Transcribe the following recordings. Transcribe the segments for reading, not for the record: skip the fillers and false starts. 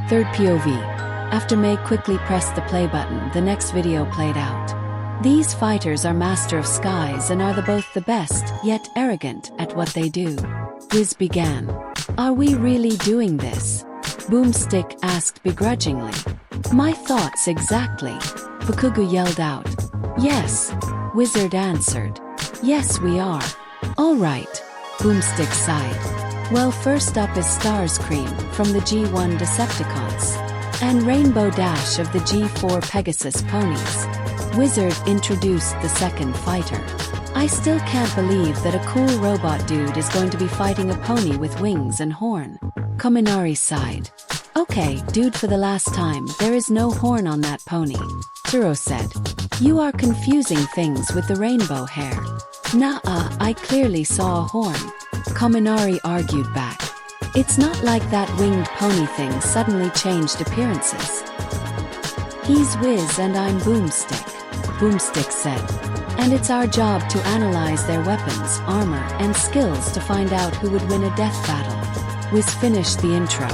Third POV. After May quickly pressed the play button, the next video played out. These fighters are master of skies and are both the best, yet arrogant, at what they do. Wiz began. Are we really doing this? Boomstick asked begrudgingly. My thoughts exactly. Bakugu yelled out. Yes. Wizard answered. Yes, we are. All right. Boomstick sighed. Well, first up is Starscream from the G1 Decepticons. And Rainbow Dash of the G4 Pegasus ponies. Wizard introduced the second fighter. I still can't believe that a cool robot dude is going to be fighting a pony with wings and horn. Kaminari sighed. Okay, dude, for the last time, there is no horn on that pony. Turo said. You are confusing things with the rainbow hair. Nah, I clearly saw a horn. Kaminari argued back. It's not like that winged pony thing suddenly changed appearances. He's Wiz and I'm Boomstick, Boomstick said. And it's our job to analyze their weapons, armor, and skills to find out who would win a death battle. Wiz finished the intro.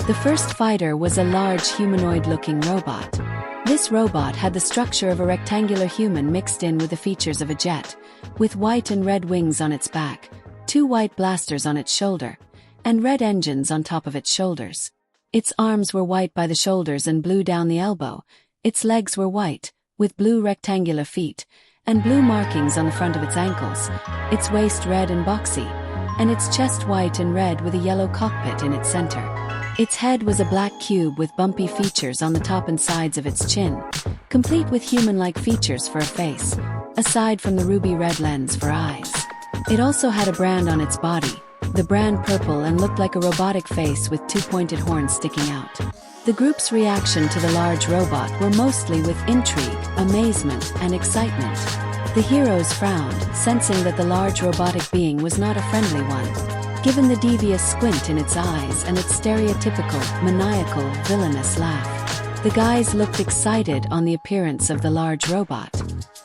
The first fighter was a large humanoid-looking robot. This robot had the structure of a rectangular human mixed in with the features of a jet, with white and red wings on its back, 2 white blasters on its shoulder, and red engines on top of its shoulders. Its arms were white by the shoulders and blue down the elbow. Its legs were white, with blue rectangular feet, and blue markings on the front of its ankles, its waist red and boxy, and its chest white and red with a yellow cockpit in its center. Its head was a black cube with bumpy features on the top and sides of its chin, complete with human-like features for a face, aside from the ruby red lens for eyes. It also had a brand on its body, the brand purple, and looked like a robotic face with 2 pointed horns sticking out. The group's reaction to the large robot were mostly with intrigue, amazement, and excitement. The heroes frowned, sensing that the large robotic being was not a friendly one, given the devious squint in its eyes and its stereotypical, maniacal, villainous laugh. The guys looked excited on the appearance of the large robot.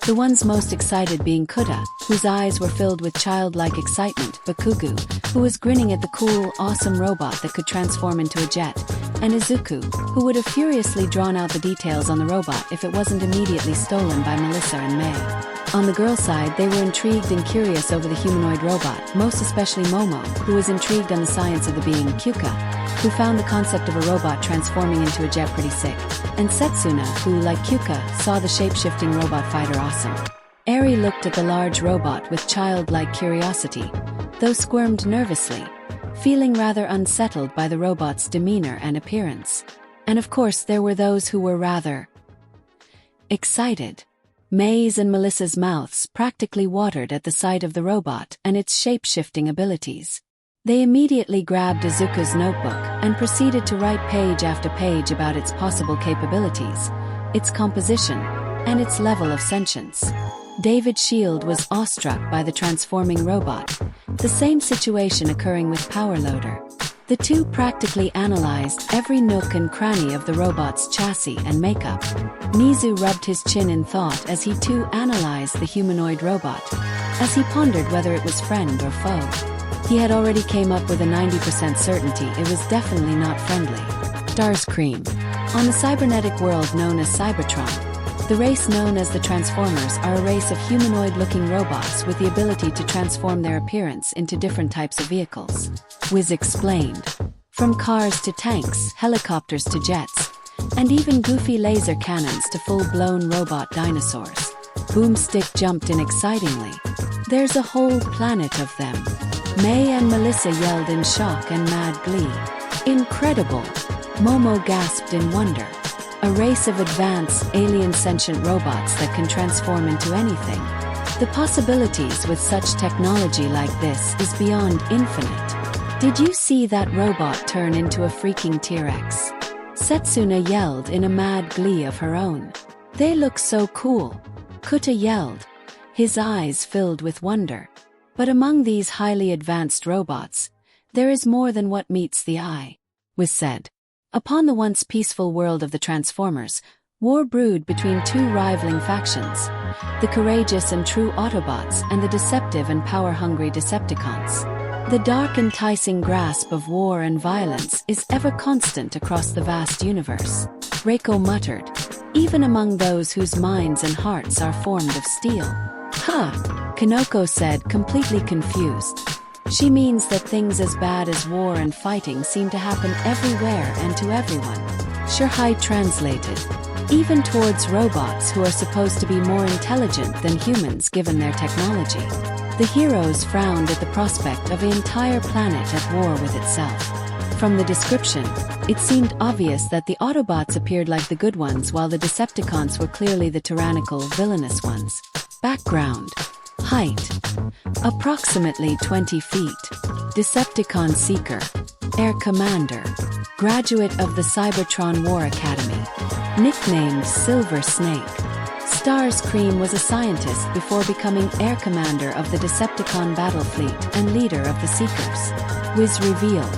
The ones most excited being Kuta, whose eyes were filled with childlike excitement, Bakugu, who was grinning at the cool, awesome robot that could transform into a jet, and Izuku, who would have furiously drawn out the details on the robot if it wasn't immediately stolen by Melissa and May. On the girl side, they were intrigued and curious over the humanoid robot, most especially Momo, who was intrigued on the science of the being, Kyuka, who found the concept of a robot transforming into a jet pretty sick, and Setsuna, who, like Kyuka, saw the shape-shifting robot fighter awesome. Eri looked at the large robot with childlike curiosity, though squirmed nervously, feeling rather unsettled by the robot's demeanor and appearance. And of course there were those who were rather excited. May's and Melissa's mouths practically watered at the sight of the robot and its shape-shifting abilities. They immediately grabbed Izuku's notebook and proceeded to write page after page about its possible capabilities, its composition, and its level of sentience. David Shield was awestruck by the transforming robot, the same situation occurring with Power Loader. The two practically analyzed every nook and cranny of the robot's chassis and makeup. Nizu rubbed his chin in thought as he too analyzed the humanoid robot, as he pondered whether it was friend or foe. He had already came up with a 90% certainty it was definitely not friendly. Starscream. On the cybernetic world known as Cybertron, the race known as the Transformers are a race of humanoid-looking robots with the ability to transform their appearance into different types of vehicles. Wiz explained. From cars to tanks, helicopters to jets, and even goofy laser cannons to full-blown robot dinosaurs. Boomstick jumped in excitingly. There's a whole planet of them. May and Melissa yelled in shock and mad glee. Incredible! Momo gasped in wonder. A race of advanced, alien sentient robots that can transform into anything. The possibilities with such technology like this is beyond infinite. Did you see that robot turn into a freaking T-Rex? Setsuna yelled in a mad glee of her own. They look so cool. Kuta yelled, his eyes filled with wonder. But among these highly advanced robots, there is more than what meets the eye, was said. Upon the once peaceful world of the Transformers, war brewed between two rivaling factions, the courageous and true Autobots and the deceptive and power-hungry Decepticons. The dark, enticing grasp of war and violence is ever constant across the vast universe, Reiko muttered, even among those whose minds and hearts are formed of steel. Huh, Kanoko said, completely confused. She means that things as bad as war and fighting seem to happen everywhere and to everyone. Shurhai translated. Even towards robots who are supposed to be more intelligent than humans given their technology. The heroes frowned at the prospect of an entire planet at war with itself. From the description, it seemed obvious that the Autobots appeared like the good ones while the Decepticons were clearly the tyrannical, villainous ones. Background. Height. Approximately 20 feet. Decepticon Seeker. Air Commander. Graduate of the Cybertron War Academy. Nicknamed Silver Snake. Starscream was a scientist before becoming Air Commander of the Decepticon Battle Fleet and leader of the Seekers. Wiz revealed.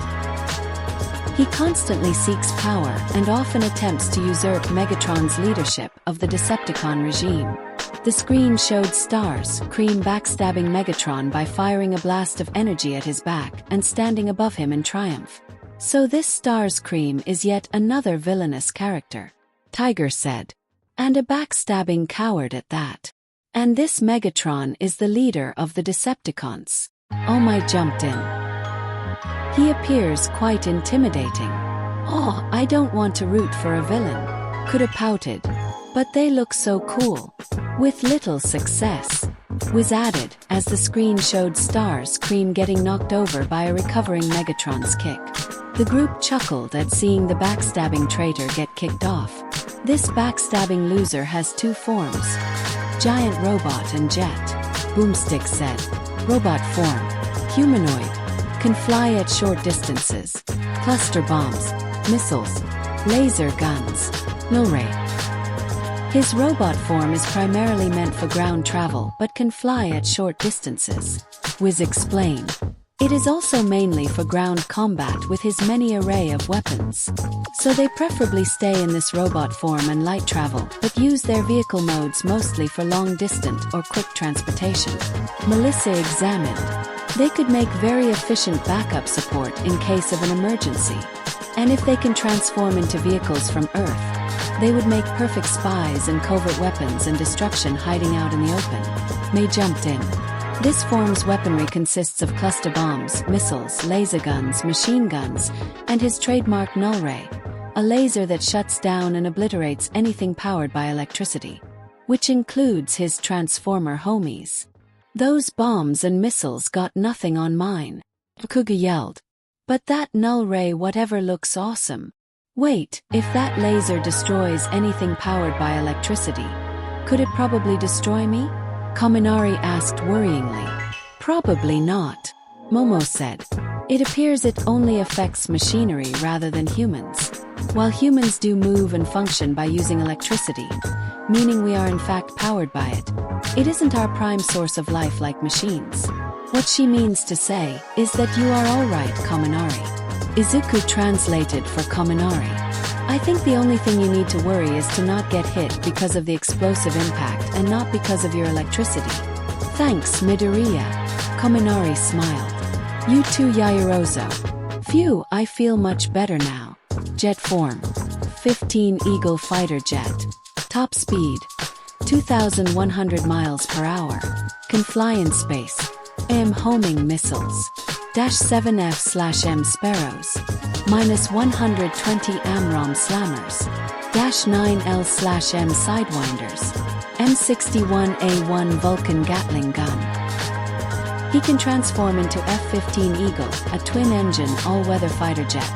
He constantly seeks power and often attempts to usurp Megatron's leadership of the Decepticon regime. The screen showed Starscream backstabbing Megatron by firing a blast of energy at his back and standing above him in triumph. So this Starscream is yet another villainous character, Tiger said. And a backstabbing coward at that. And this Megatron is the leader of the Decepticons. Oh my, jumped in. He appears quite intimidating. Oh, I don't want to root for a villain. Coulda pouted. But they look so cool. With little success. Wiz added, as the screen showed Starscream getting knocked over by a recovering Megatron's kick. The group chuckled at seeing the backstabbing traitor get kicked off. This backstabbing loser has two forms. Giant robot and jet. Boomstick said. Robot form. Humanoid. Can fly at short distances. Cluster bombs. Missiles. Laser guns. Null ray. His robot form is primarily meant for ground travel but can fly at short distances. Wiz explained. It is also mainly for ground combat with his many array of weapons. So they preferably stay in this robot form and light travel, but use their vehicle modes mostly for long-distance or quick transportation. Melissa examined. They could make very efficient backup support in case of an emergency. And if they can transform into vehicles from Earth, they would make perfect spies and covert weapons and destruction hiding out in the open. May jumped in. This form's weaponry consists of cluster bombs, missiles, laser guns, machine guns, and his trademark null ray, a laser that shuts down and obliterates anything powered by electricity, which includes his Transformer homies. Those bombs and missiles got nothing on mine. Kuga yelled. But that null ray whatever looks awesome. Wait, if that laser destroys anything powered by electricity, could it probably destroy me? Kaminari asked worryingly. Probably not, Momo said. It appears it only affects machinery rather than humans. While humans do move and function by using electricity, meaning we are in fact powered by it, it isn't our prime source of life like machines. What she means to say is that you are alright, Kaminari. Izuku translated for Kaminari. I think the only thing you need to worry is to not get hit because of the explosive impact and not because of your electricity. Thanks, Midoriya. Kaminari smiled. You too, Yaoyorozu. Phew, I feel much better now. Jet form. 15 Eagle fighter jet. Top speed. 2,100 miles per hour. Can fly in space. AM homing missiles. -7F/M Sparrows. -120 AMROM Slammers. -9L/M Sidewinders. M61A1 Vulcan Gatling gun. He can transform into F-15 Eagle, a twin-engine all-weather fighter jet,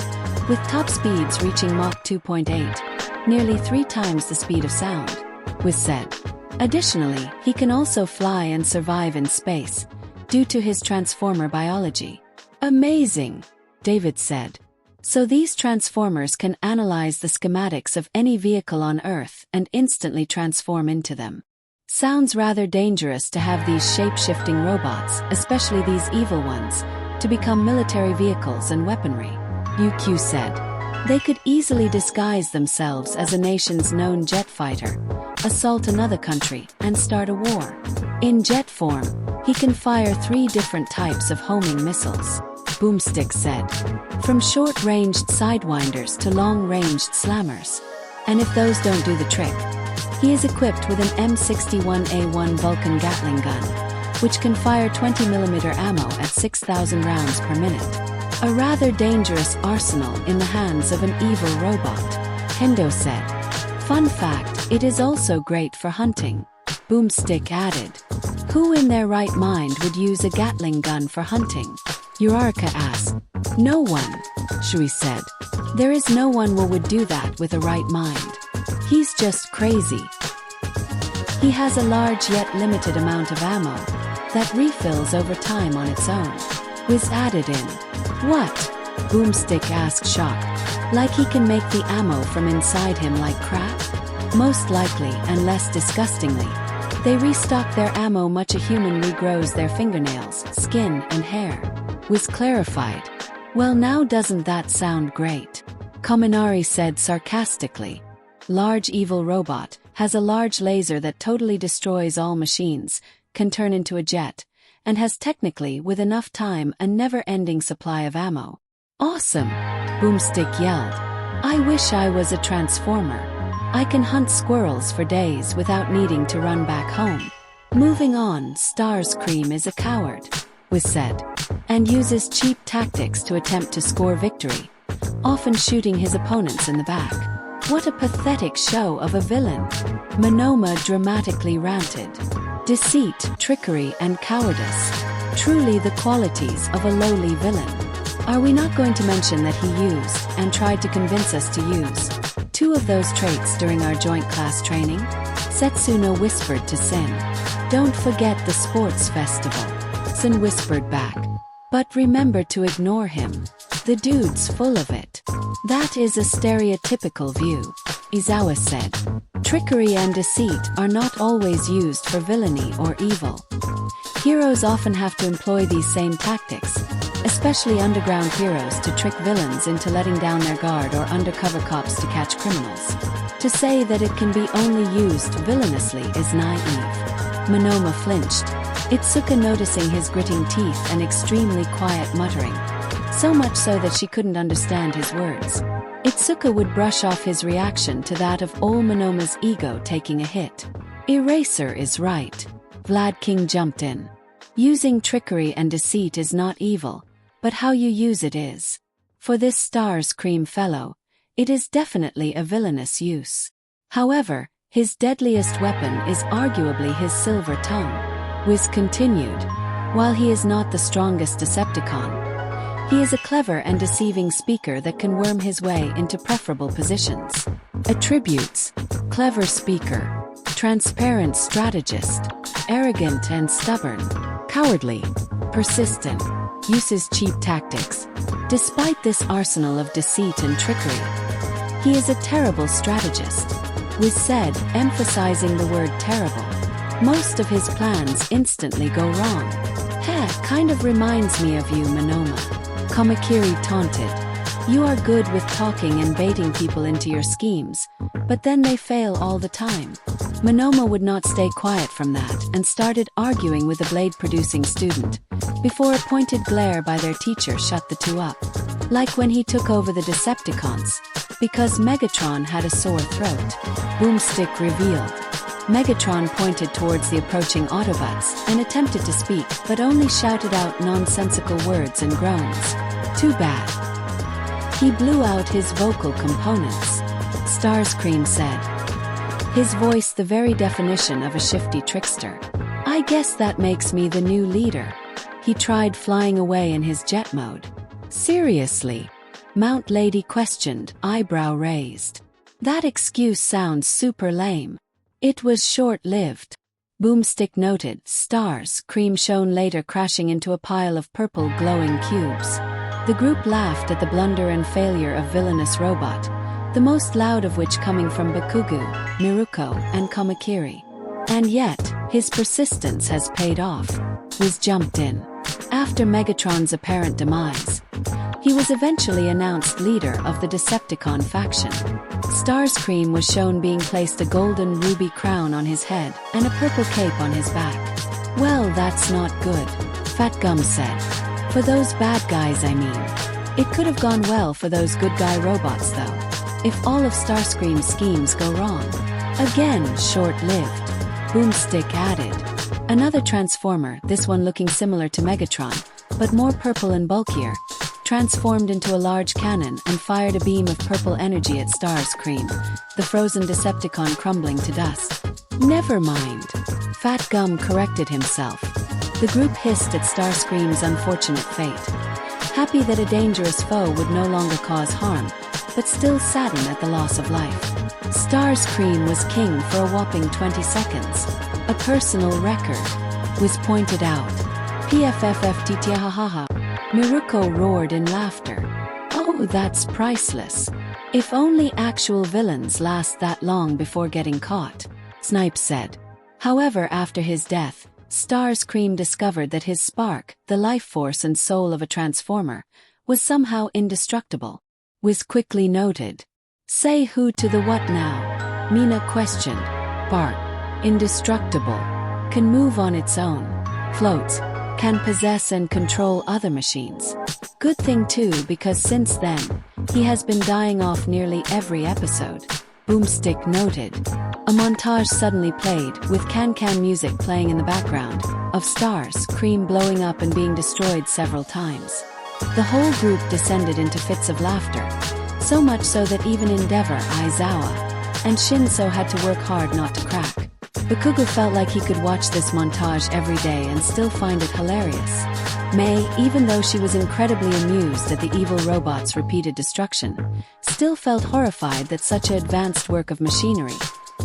with top speeds reaching Mach 2.8, nearly 3 times the speed of sound, Wiz said. Additionally, he can also fly and survive in space, due to his transformer biology. Amazing, David said. So these transformers can analyze the schematics of any vehicle on Earth and instantly transform into them. Sounds rather dangerous to have these shape-shifting robots, especially these evil ones, to become military vehicles and weaponry, UQ said. They could easily disguise themselves as a nation's known jet fighter, assault another country, and start a war. In jet form, he can fire 3 different types of homing missiles. Boomstick said. From short-ranged sidewinders to long-ranged slammers. And if those don't do the trick, he is equipped with an M61A1 Vulcan Gatling gun, which can fire 20mm ammo at 6,000 rounds per minute. A rather dangerous arsenal in the hands of an evil robot, Hendo said. Fun fact, it is also great for hunting, Boomstick added. Who in their right mind would use a Gatling gun for hunting? Uraraka asked. No one, Shui said. There is no one who would do that with a right mind. He's just crazy. He has a large yet limited amount of ammo that refills over time on its own. Wiz added in. What? Boomstick asked, shocked. Like he can make the ammo from inside him like crap? Most likely, and less disgustingly, they restock their ammo much a human regrows their fingernails, skin, and hair. Wiz clarified. Well, now doesn't that sound great? Kaminari said sarcastically. Large evil robot, has a large laser that totally destroys all machines, can turn into a jet, and has technically, with enough time, a never-ending supply of ammo. Awesome! Boomstick yelled. I wish I was a transformer. I can hunt squirrels for days without needing to run back home. Moving on, Starscream is a coward, Wiz said, and uses cheap tactics to attempt to score victory, often shooting his opponents in the back. What a pathetic show of a villain! Monoma dramatically ranted. Deceit, trickery, and cowardice. Truly the qualities of a lowly villain. Are we not going to mention that he used, and tried to convince us to use, 2 of those traits during our joint class training? Setsuno whispered to Sin. Don't forget the sports festival. Sin whispered back. But remember to ignore him. The dude's full of it. That is a stereotypical view, Izawa said. Trickery and deceit are not always used for villainy or evil. Heroes often have to employ these same tactics, especially underground heroes to trick villains into letting down their guard or undercover cops to catch criminals. To say that it can be only used villainously is naive. Monoma flinched, Itsuka noticing his gritting teeth and extremely quiet muttering. So much so that she couldn't understand his words. Itsuka would brush off his reaction to that of old Monoma's ego taking a hit. Eraser is right. Vlad King jumped in. Using trickery and deceit is not evil, but how you use it is. For this Starscream fellow, it is definitely a villainous use. However, his deadliest weapon is arguably his silver tongue. Wiz continued. While he is not the strongest Decepticon, he is a clever and deceiving speaker that can worm his way into preferable positions. Attributes: clever speaker, transparent strategist, arrogant and stubborn, cowardly, persistent, uses cheap tactics. Despite this arsenal of deceit and trickery, he is a terrible strategist, Wiz said, emphasizing the word terrible. Most of his plans instantly go wrong. Heh, kind of reminds me of you, Monoma. Kamakiri taunted. You are good with talking and baiting people into your schemes, but then they fail all the time. Monoma would not stay quiet from that and started arguing with the blade-producing student, before a pointed glare by their teacher shut the two up. Like when he took over the Decepticons, because Megatron had a sore throat. Boomstick revealed. Megatron pointed towards the approaching Autobots and attempted to speak, but only shouted out nonsensical words and groans. Too bad. He blew out his vocal components, Starscream said. His voice the very definition of a shifty trickster. I guess that makes me the new leader. He tried flying away in his jet mode. Seriously? Mount Lady questioned, eyebrow raised. That excuse sounds super lame. It was short-lived. Boomstick noted, Starscream shown later crashing into a pile of purple glowing cubes. The group laughed at the blunder and failure of villainous robot, the most loud of which coming from Bakugu, Miruko, and Kamakiri. And yet, his persistence has paid off. Wiz jumped in. After Megatron's apparent demise, he was eventually announced leader of the Decepticon faction. Starscream was shown being placed a golden ruby crown on his head and a purple cape on his back. Well, that's not good, Fat Gum said. For those bad guys, I mean. It could have gone well for those good guy robots though. If all of Starscream's schemes go wrong. Again, short-lived. Boomstick added. Another transformer, this one looking similar to Megatron, but more purple and bulkier, transformed into a large cannon and fired a beam of purple energy at Starscream, the frozen Decepticon crumbling to dust. Never mind. Fat Gum corrected himself. The group hissed at Starscream's unfortunate fate. Happy that a dangerous foe would no longer cause harm, but still saddened at the loss of life. Starscream was king for a whopping 20 seconds. A personal record was pointed out. PFFFTTHHH. Miruko roared in laughter. Oh, that's priceless. If only actual villains last that long before getting caught, Snipe said. However, after his death, Starscream discovered that his spark, the life force and soul of a transformer, was somehow indestructible. Was quickly noted. Say who to the what now? Mina questioned. Bart. Indestructible. Can move on its own. Floats. Can possess and control other machines. Good thing too, because since then, he has been dying off nearly every episode. Boomstick noted. A montage suddenly played, with can-can music playing in the background, of Starscream blowing up and being destroyed several times. The whole group descended into fits of laughter, so much so that even Endeavor, Aizawa, and Shinso had to work hard not to crack. Bakugo felt like he could watch this montage every day and still find it hilarious. May, even though she was incredibly amused at the evil robot's repeated destruction, still felt horrified that such an advanced work of machinery,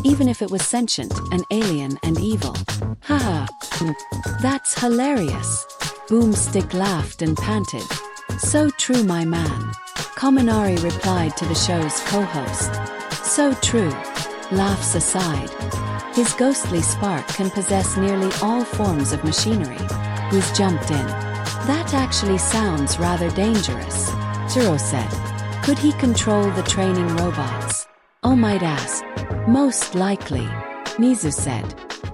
even if it was sentient and alien and evil. Haha. That's hilarious. Boomstick laughed and panted. So true, my man. Kaminari replied to the show's co-host. So true. Laughs aside. His ghostly spark can possess nearly all forms of machinery. Wiz jumped in. That actually sounds rather dangerous, Zero said. Could he control the training robots? Oh, might ask. Most likely, Mizu said.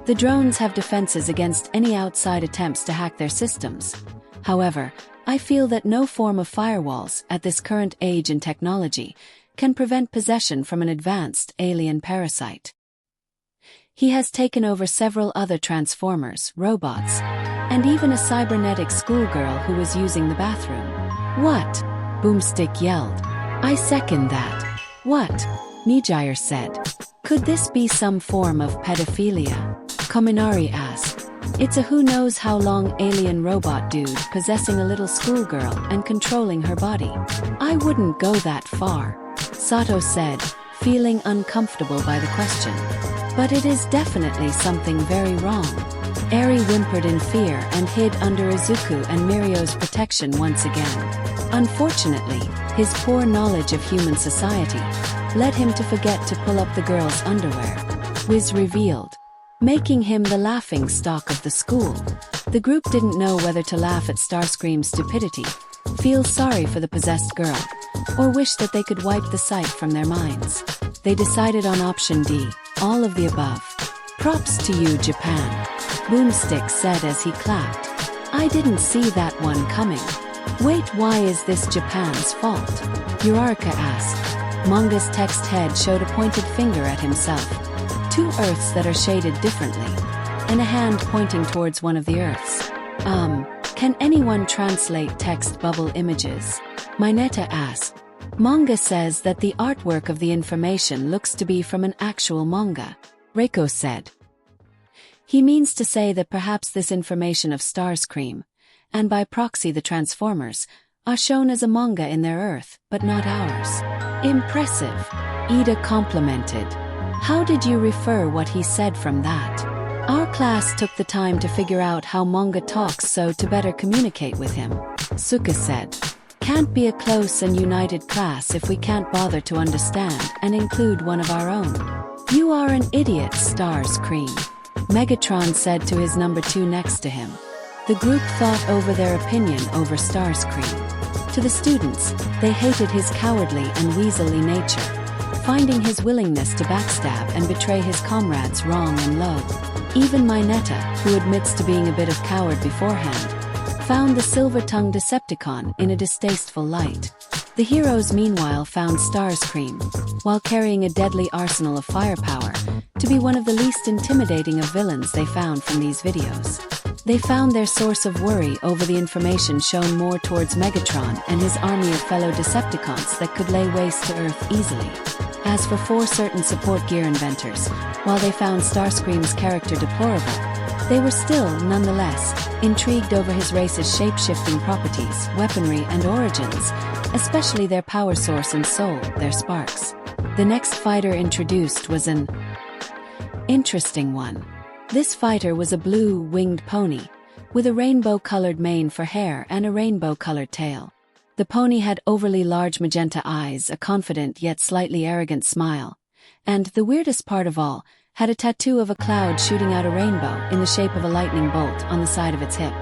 The drones have defenses against any outside attempts to hack their systems. However, I feel that no form of firewalls, at this current age in technology, can prevent possession from an advanced alien parasite. He has taken over several other transformers, robots, and even a cybernetic schoolgirl who was using the bathroom. What? Boomstick yelled. I second that. What? Nijire said. Could this be some form of pedophilia? Kaminari asked. It's a who knows how long alien robot dude possessing a little schoolgirl and controlling her body. I wouldn't go that far, Sato said, feeling uncomfortable by the question. But it is definitely something very wrong. Eri whimpered in fear and hid under Izuku and Mirio's protection once again. Unfortunately, his poor knowledge of human society led him to forget to pull up the girl's underwear. Wiz revealed, making him the laughing stock of the school. The group didn't know whether to laugh at Starscream's stupidity, feel sorry for the possessed girl, or wish that they could wipe the sight from their minds. They decided on option D, all of the above. Props to you, Japan, Boomstick said as he clapped. I didn't see that one coming. Wait, why is this Japan's fault? Uraraka asked. Manga's text head showed a pointed finger at himself. Two Earths that are shaded differently, and a hand pointing towards one of the Earths. Can anyone translate text bubble images? Mineta asked. Manga says that the artwork of the information looks to be from an actual manga, Reiko said. He means to say that perhaps this information of Starscream, and by proxy the Transformers, are shown as a manga in their Earth, but not ours. Impressive, Ida complimented. How did you refer what he said from that? Our class took the time to figure out how manga talks so to better communicate with him, Suka said. Can't be a close and united class if we can't bother to understand and include one of our own. You are an idiot, Starscream, Megatron said to his number 2 next to him. The group thought over their opinion over Starscream. To the students, they hated his cowardly and weaselly nature, finding his willingness to backstab and betray his comrades wrong and low. Even Mineta, who admits to being a bit of coward beforehand, found the silver-tongued Decepticon in a distasteful light. The heroes meanwhile found Starscream, while carrying a deadly arsenal of firepower, to be one of the least intimidating of villains they found from these videos. They found their source of worry over the information shown more towards Megatron and his army of fellow Decepticons that could lay waste to Earth easily. As for 4 certain support gear inventors, while they found Starscream's character deplorable, they were still, nonetheless, intrigued over his race's shape-shifting properties, weaponry, and origins, especially their power source and soul, their sparks. The next fighter introduced was an interesting one. This fighter was a blue, winged pony, with a rainbow-colored mane for hair and a rainbow-colored tail. The pony had overly large magenta eyes, a confident yet slightly arrogant smile, and, the weirdest part of all, had a tattoo of a cloud shooting out a rainbow in the shape of a lightning bolt on the side of its hip.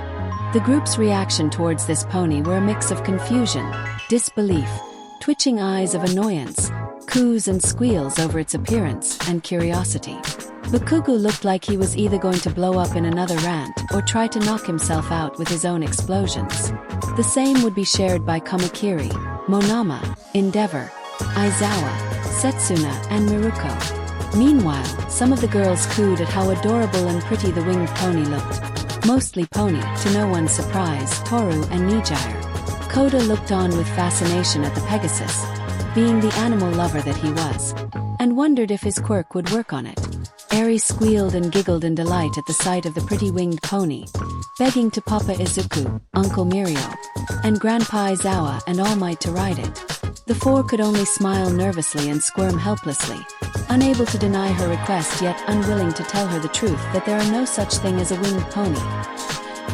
The group's reaction towards this pony were a mix of confusion, disbelief, twitching eyes of annoyance, coos and squeals over its appearance, and curiosity. Bakugo looked like he was either going to blow up in another rant or try to knock himself out with his own explosions. The same would be shared by Kamakiri, Monama, Endeavor, Aizawa, Setsuna, and Miruko. Meanwhile, some of the girls cooed at how adorable and pretty the winged pony looked. Mostly pony, to no one's surprise, Toru and Nijire. Koda looked on with fascination at the Pegasus, being the animal lover that he was, and wondered if his quirk would work on it. Eri squealed and giggled in delight at the sight of the pretty winged pony, begging to Papa Izuku, Uncle Mirio, and Grandpa Aizawa and All Might to ride it. The 4 could only smile nervously and squirm helplessly, unable to deny her request yet unwilling to tell her the truth that there are no such thing as a winged pony.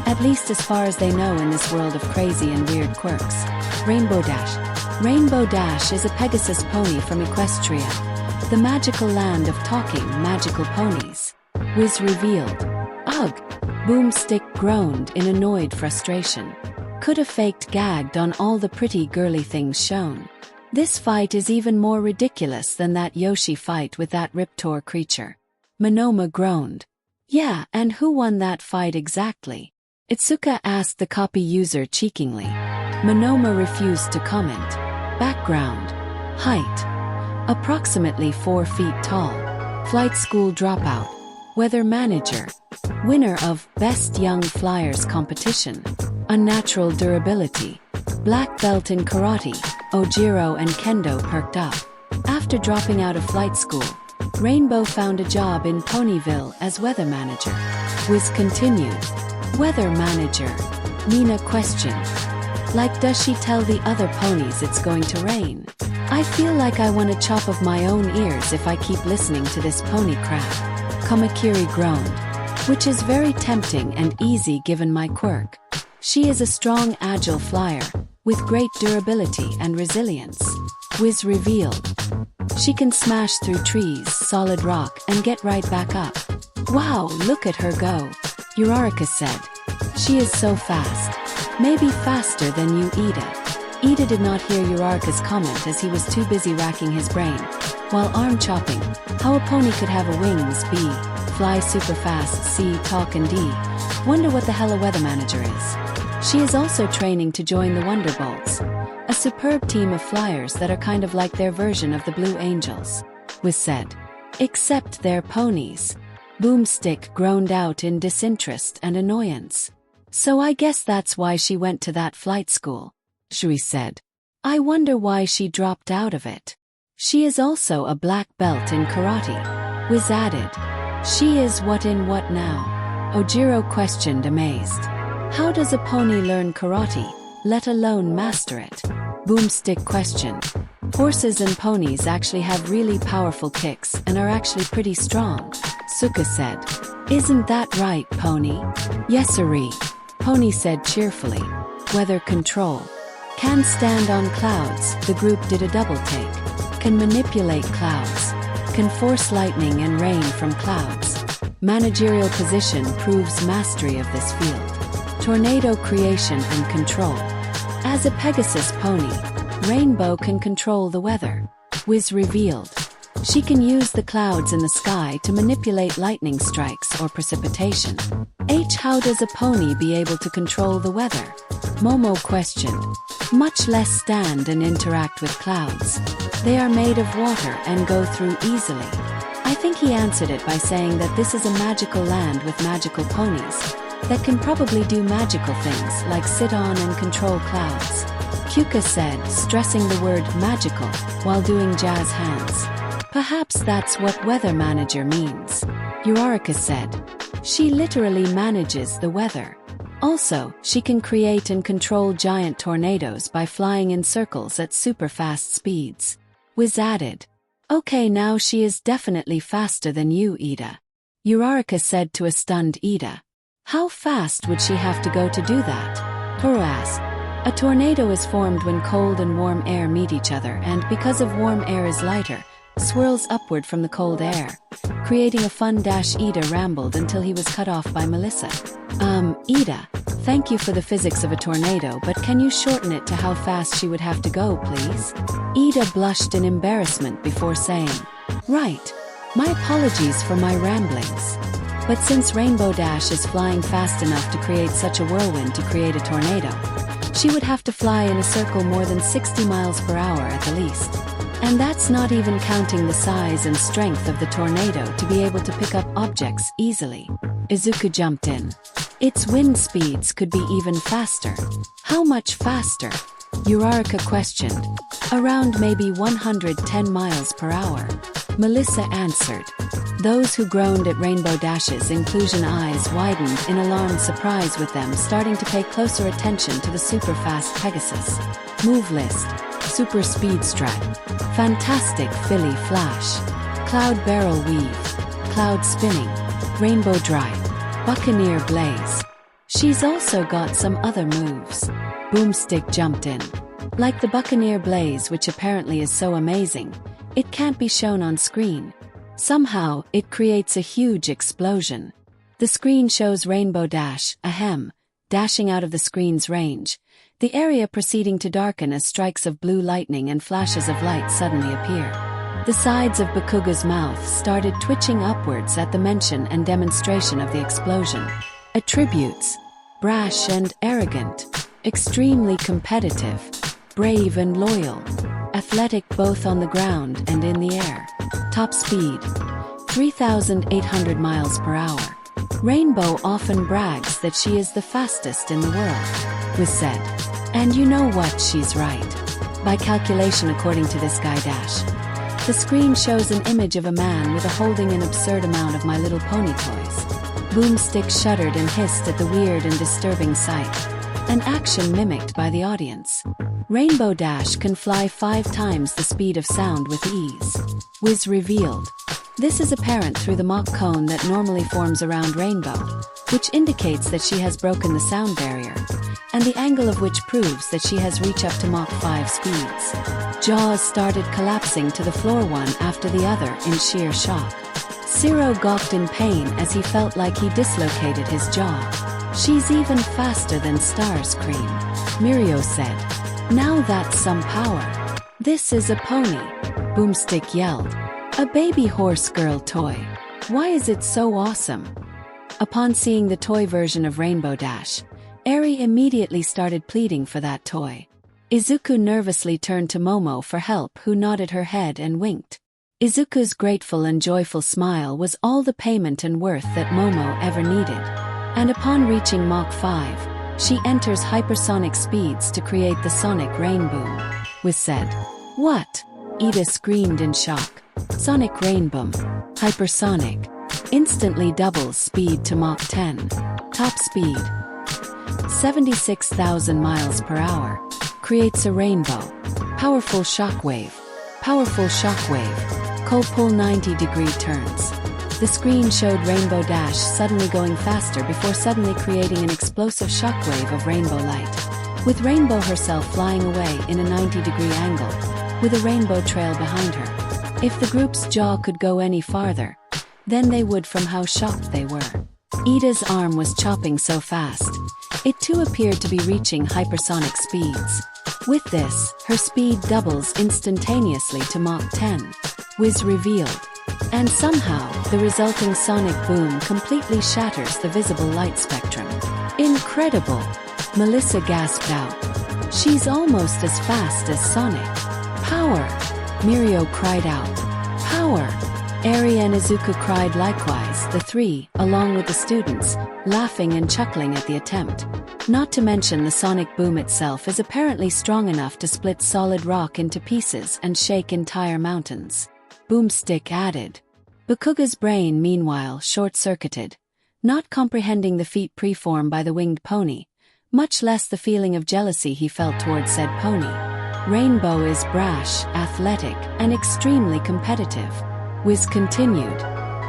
At least as far as they know in this world of crazy and weird quirks. Rainbow Dash. Rainbow Dash is a Pegasus pony from Equestria, the magical land of talking magical ponies. Wiz revealed. Ugh! Boomstick groaned in annoyed frustration. Coulda faked gagged on all the pretty girly things shown. This fight is even more ridiculous than that Yoshi fight with that Riptor creature. Monoma groaned. Yeah, and who won that fight exactly? Itsuka asked the copy user cheekingly. Monoma refused to comment. Background. Height. Approximately 4 feet tall. Flight school dropout. Weather manager. Winner of Best Young Flyers competition. Unnatural durability. Black belt in karate. Ojiro and Kendo perked up. After dropping out of flight school, Rainbow found a job in Ponyville as weather manager. Wiz continued. Weather manager? Nina questioned. Like, does she tell the other ponies it's going to rain? I feel like I want to chop off my own ears if I keep listening to this pony crap. Kamakiri groaned. Which is very tempting and easy given my quirk. She is a strong, agile flyer, with great durability and resilience. Wiz revealed. She can smash through trees, solid rock, and get right back up. Wow, look at her go, Uraraka said. She is so fast. Maybe faster than you, Ida. Ida did not hear Uraraka's comment as he was too busy racking his brain, while arm chopping, how a pony could have a wings, B, fly super fast, C, talk, and D. Wonder what the hell a weather manager is. She is also training to join the Wonderbolts, a superb team of flyers that are kind of like their version of the Blue Angels, was said. Except they're ponies. Boomstick groaned out in disinterest and annoyance. So I guess that's why she went to that flight school, Shui said. I wonder why she dropped out of it. She is also a black belt in karate, Wiz added. She is what in what now? Ojiro questioned amazed. How does a pony learn karate, let alone master it? Boomstick questioned. Horses and ponies actually have really powerful kicks and are actually pretty strong, Suka said. Isn't that right, Pony? Yes-siree, Pony said cheerfully. Weather control. Can stand on clouds, the group did a double take. Can manipulate clouds. Can force lightning and rain from clouds. Managerial position proves mastery of this field. Tornado creation and control. As a Pegasus pony, Rainbow can control the weather, Wiz revealed. She can use the clouds in the sky to manipulate lightning strikes or precipitation. H. How does a pony be able to control the weather? Momo questioned. Much less stand and interact with clouds. They are made of water and go through easily. I think he answered it by saying that this is a magical land with magical ponies that can probably do magical things like sit on and control clouds. Kyuka said, stressing the word magical while doing jazz hands. Perhaps that's what weather manager means. Uraraka said. She literally manages the weather. Also, she can create and control giant tornadoes by flying in circles at super fast speeds. Wiz added. Okay, now she is definitely faster than you, Ida. Uraraka said to a stunned Ida. How fast would she have to go to do that? Toru asked. A tornado is formed when cold and warm air meet each other and because of warm air is lighter, swirls upward from the cold air, creating a fun dash. Ida rambled until he was cut off by Melissa. Ida, thank you for the physics of a tornado, but can you shorten it to how fast she would have to go, please? Ida blushed in embarrassment before saying, right. My apologies for my ramblings. But since Rainbow Dash is flying fast enough to create such a whirlwind to create a tornado, she would have to fly in a circle more than 60 miles per hour at the least. And that's not even counting the size and strength of the tornado to be able to pick up objects easily. Izuku jumped in. Its wind speeds could be even faster. How much faster? Uraraka questioned. Around maybe 110 miles per hour. Melissa answered. Those who groaned at Rainbow Dash's inclusion eyes widened in alarmed surprise, with them starting to pay closer attention to the super fast Pegasus. Move list. Super speed strat. Fantastic Philly flash. Cloud barrel weave. Cloud spinning. Rainbow drive. Buccaneer blaze. She's also got some other moves. Boomstick jumped in. Like the Buccaneer blaze, which apparently is so amazing, it can't be shown on screen. Somehow, it creates a huge explosion. The screen shows Rainbow Dash, dashing out of the screen's range, the area proceeding to darken as strikes of blue lightning and flashes of light suddenly appear. The sides of Bakuga's mouth started twitching upwards at the mention and demonstration of the explosion. Attributes: brash and arrogant, extremely competitive, brave and loyal, athletic both on the ground and in the air. Top speed: 3,800 miles per hour. Rainbow often brags that she is the fastest in the world, was said. And you know what, she's right. By calculation, according to this guy Dash. The screen shows an image of a man with a holding an absurd amount of My Little Pony toys. Boomstick shuddered and hissed at the weird and disturbing sight. An action mimicked by the audience. Rainbow Dash can fly 5 times the speed of sound with ease. Wiz revealed. This is apparent through the Mach cone that normally forms around Rainbow, which indicates that she has broken the sound barrier, and the angle of which proves that she has reached up to Mach 5 speeds. Jaws started collapsing to the floor one after the other in sheer shock. Zero gawked in pain as he felt like he dislocated his jaw. She's even faster than Starscream, Mirio said. Now that's some power. This is a pony, Boomstick yelled. A baby horse girl toy. Why is it so awesome? Upon seeing the toy version of Rainbow Dash, Eri immediately started pleading for that toy. Izuku nervously turned to Momo for help, who nodded her head and winked. Izuku's grateful and joyful smile was all the payment and worth that Momo ever needed. And upon reaching Mach 5, she enters hypersonic speeds to create the sonic rain boom. Was said. What? Ida screamed in shock. Sonic rain boom. Hypersonic. Instantly doubles speed to Mach 10. Top speed: 76,000 miles per hour. Creates a rainbow. Powerful shockwave. Powerful shockwave. Cold pull 90-degree turns. The screen showed Rainbow Dash suddenly going faster before suddenly creating an explosive shockwave of rainbow light, with Rainbow herself flying away in a 90-degree angle, with a rainbow trail behind her. If the group's jaw could go any farther, then they would from how shocked they were. Ida's arm was chopping so fast. It too appeared to be reaching hypersonic speeds. With this, her speed doubles instantaneously to Mach 10. Wiz revealed. And somehow, the resulting sonic boom completely shatters the visible light spectrum. Incredible! Melissa gasped out. She's almost as fast as Sonic. Power! Mirio cried out. Power! Eri and Izuku cried likewise, the three, along with the students, laughing and chuckling at the attempt. Not to mention the sonic boom itself is apparently strong enough to split solid rock into pieces and shake entire mountains. Boomstick added. Bakuga's brain, meanwhile, short-circuited, not comprehending the feat performed by the winged pony, much less the feeling of jealousy he felt towards said pony. Rainbow is brash, athletic, and extremely competitive. Wiz continued.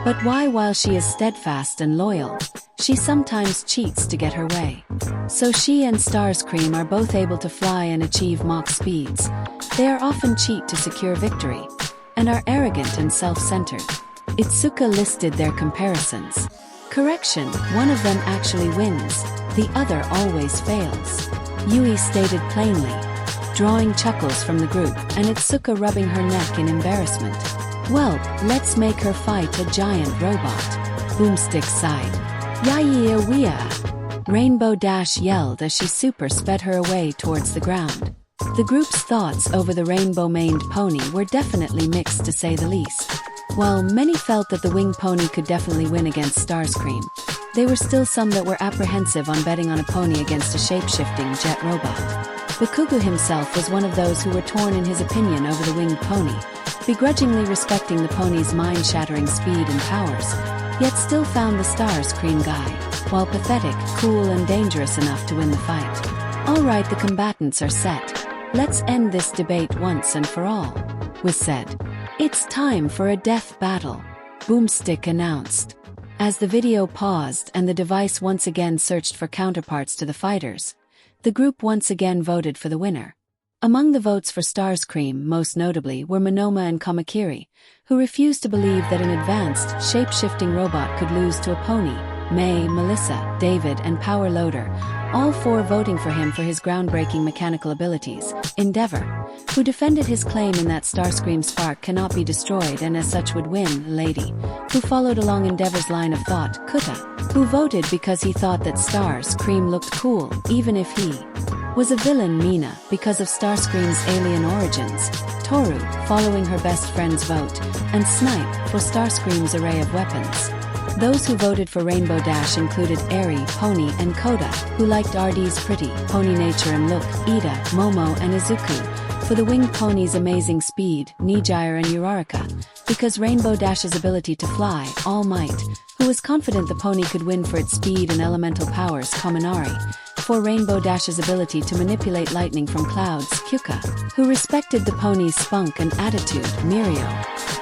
But why, while she is steadfast and loyal, she sometimes cheats to get her way. So she and Starscream are both able to fly and achieve Mach speeds. They are often cheat to secure victory, and are arrogant and self-centered. Itsuka listed their comparisons. Correction, one of them actually wins, the other always fails. Yui stated plainly, drawing chuckles from the group, and Itsuka rubbing her neck in embarrassment. Well, let's make her fight a giant robot. Boomstick sighed. Yaya-wea. Rainbow Dash yelled as she super sped her away towards the ground. The group's thoughts over the rainbow-maned pony were definitely mixed to say the least. While many felt that the winged pony could definitely win against Starscream, there were still some that were apprehensive on betting on a pony against a shape-shifting jet robot. Bakuga himself was one of those who were torn in his opinion over the winged pony, begrudgingly respecting the pony's mind-shattering speed and powers, yet still found the Starscream guy, while pathetic, cool and dangerous enough to win the fight. Alright, the combatants are set. Let's end this debate once and for all, was said. It's time for a death battle, Boomstick announced. As the video paused and the device once again searched for counterparts to the fighters, the group once again voted for the winner. Among the votes for Starscream, most notably, were Monoma and Kamakiri, who refused to believe that an advanced, shape-shifting robot could lose to a pony. May, Melissa, David, and Power Loader, all four voting for him for his groundbreaking mechanical abilities. Endeavor, who defended his claim in that Starscream's spark cannot be destroyed and as such would win. Lady, who followed along Endeavor's line of thought. Kuta, who voted because he thought that Starscream looked cool, even if he was a villain. Mina, because of Starscream's alien origins. Toru, following her best friend's vote, and Snipe, for Starscream's array of weapons. Those who voted for Rainbow Dash included Eri, Pony, and Koda, who liked RD's pretty, pony nature and look, Ida, Momo, and Izuku, for the winged pony's amazing speed, Nijire and Uraraka, because Rainbow Dash's ability to fly, All Might, who was confident the pony could win for its speed and elemental powers, Kaminari, for Rainbow Dash's ability to manipulate lightning from clouds, Kyuka, who respected the pony's spunk and attitude, Mirio,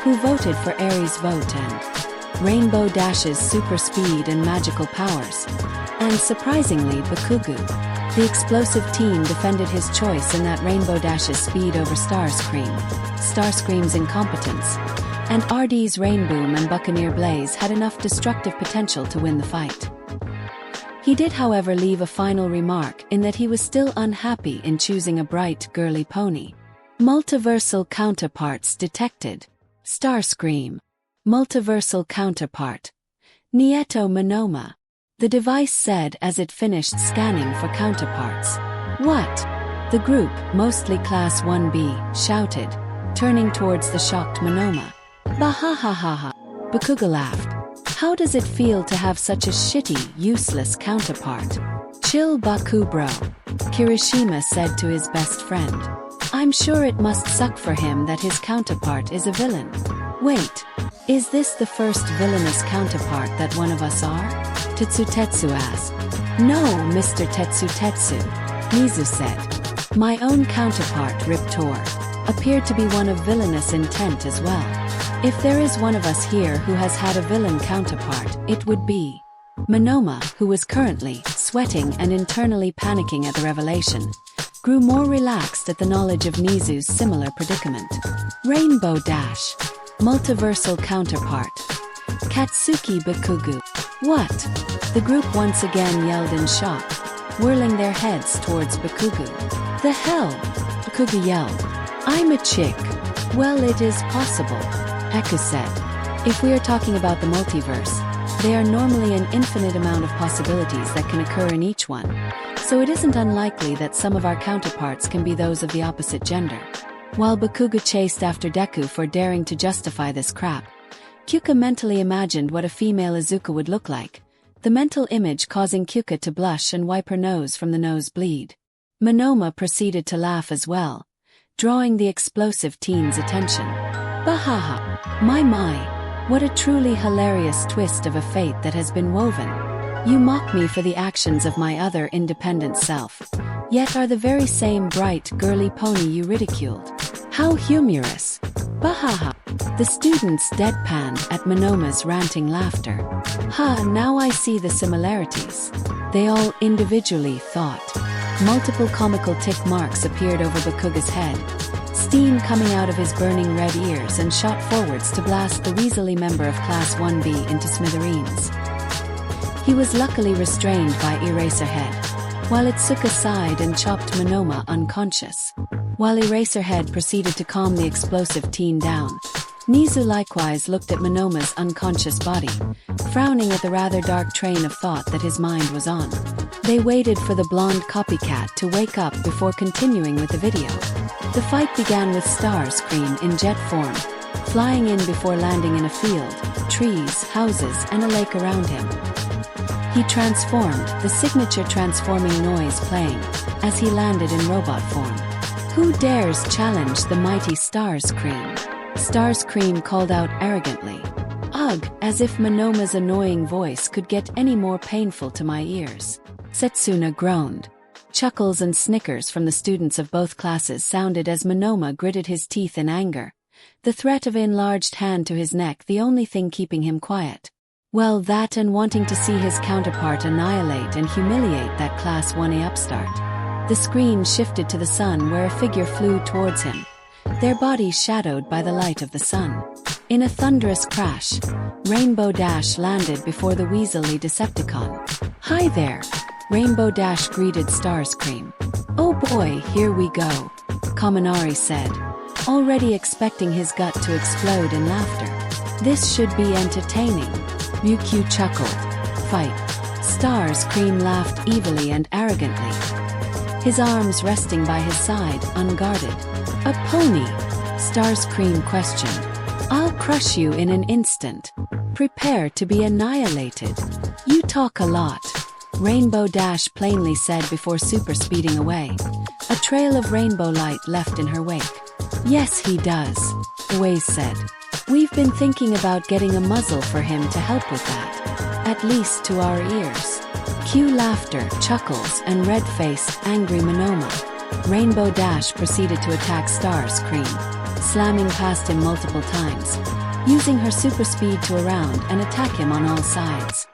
who voted for Eri's vote, and Rainbow Dash's super speed and magical powers. And surprisingly, Bakugu, the explosive team, defended his choice in that Rainbow Dash's speed over Starscream, Starscream's incompetence, and RD's Rainboom and Buccaneer Blaze had enough destructive potential to win the fight. He did, however, leave a final remark in that he was still unhappy in choosing a bright, girly pony. Multiversal counterparts detected. Starscream. Multiversal counterpart. Nieto Monoma. The device said as it finished scanning for counterparts. What? The group, mostly Class 1B, shouted, turning towards the shocked Monoma. Bahahaha. Bakuga laughed. How does it feel to have such a shitty, useless counterpart? Chill, Baku bro, Kirishima said to his best friend. I'm sure it must suck for him that his counterpart is a villain. Wait, is this the first villainous counterpart that one of us are? Tetsutetsu asked. No, Mr. Tetsutetsu, Mizu said. My own counterpart, Riptor, appeared to be one of villainous intent as well. If there is one of us here who has had a villain counterpart, it would be Monoma, who was currently sweating and internally panicking at the revelation, grew more relaxed at the knowledge of Mizu's similar predicament. Rainbow Dash. Multiversal counterpart. Katsuki Bakugu. What? The group once again yelled in shock, whirling their heads towards Bakugu. The hell? Bakugu yelled. I'm a chick. Well, it is possible. Eku said. If we are talking about the multiverse, there are normally an infinite amount of possibilities that can occur in each one, so it isn't unlikely that some of our counterparts can be those of the opposite gender. While Bakugo chased after Deku for daring to justify this crap, Kyuka mentally imagined what a female Izuku would look like, the mental image causing Kyuka to blush and wipe her nose from the nosebleed. Monoma proceeded to laugh as well, drawing the explosive teen's attention. Bahaha! My, what a truly hilarious twist of a fate that has been woven. You mock me for the actions of my other independent self, yet are the very same bright, girly pony you ridiculed. How humorous! Bahaha! The students deadpanned at Monoma's ranting laughter. Now I see the similarities. They all individually thought. Multiple comical tick marks appeared over Bakuga's head, steam coming out of his burning red ears, and shot forwards to blast the weaselly member of Class 1B into smithereens. He was luckily restrained by Eraserhead, while Itsuka sighed and chopped Monoma unconscious. While Eraserhead proceeded to calm the explosive teen down, Nizu likewise looked at Monoma's unconscious body, frowning at the rather dark train of thought that his mind was on. They waited for the blonde copycat to wake up before continuing with the video. The fight began with Starscream in jet form, flying in before landing in a field, trees, houses, and a lake around him. He transformed, the signature transforming noise playing, as he landed in robot form. Who dares challenge the mighty Starscream? Starscream called out arrogantly. Ugh, as if Monoma's annoying voice could get any more painful to my ears. Setsuna groaned. Chuckles and snickers from the students of both classes sounded as Monoma gritted his teeth in anger, the threat of an enlarged hand to his neck the only thing keeping him quiet. Well, that and wanting to see his counterpart annihilate and humiliate that Class 1A upstart. The screen shifted to the sun where a figure flew towards him, their bodies shadowed by the light of the sun. In a thunderous crash, Rainbow Dash landed before the weaselly Decepticon. Hi there! Rainbow Dash greeted Starscream. Oh boy, here we go, Kaminari said, already expecting his gut to explode in laughter. This should be entertaining. Ryukyu chuckled. Fight. Starscream laughed evilly and arrogantly, his arms resting by his side, unguarded. A pony? Starscream questioned. I'll crush you in an instant. Prepare to be annihilated. You talk a lot, Rainbow Dash plainly said before super speeding away, a trail of rainbow light left in her wake. Yes, he does, Waze said. We've been thinking about getting a muzzle for him to help with that, at least to our ears. Cue laughter, chuckles, and red-faced, angry Monoma. Rainbow Dash proceeded to attack Starscream, slamming past him multiple times, using her super speed to around and attack him on all sides.